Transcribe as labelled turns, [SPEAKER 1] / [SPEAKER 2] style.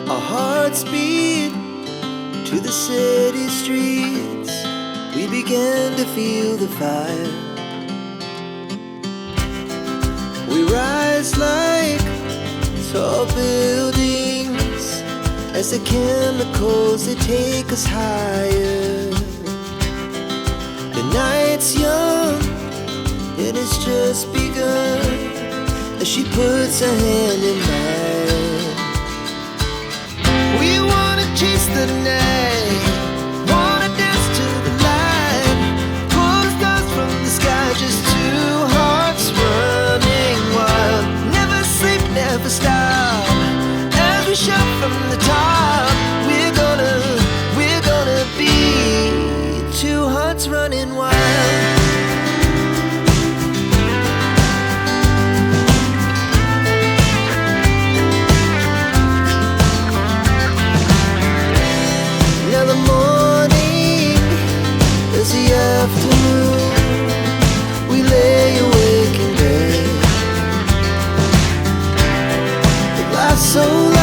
[SPEAKER 1] Our hearts beat to the city streets. We began to feel the fire. We rise like tall buildings as the chemicals, they take us higher. The night's young, it has just begun, as she puts her hand in mine. We wanna chase the night, wanna dance to the light, pull the stars from the sky, just two hearts running wild. Never sleep, never stop, as we shout from the top. We're gonna be two hearts running wild. Now the morning is the afternoon. We lay awake in bed. It lasts so long.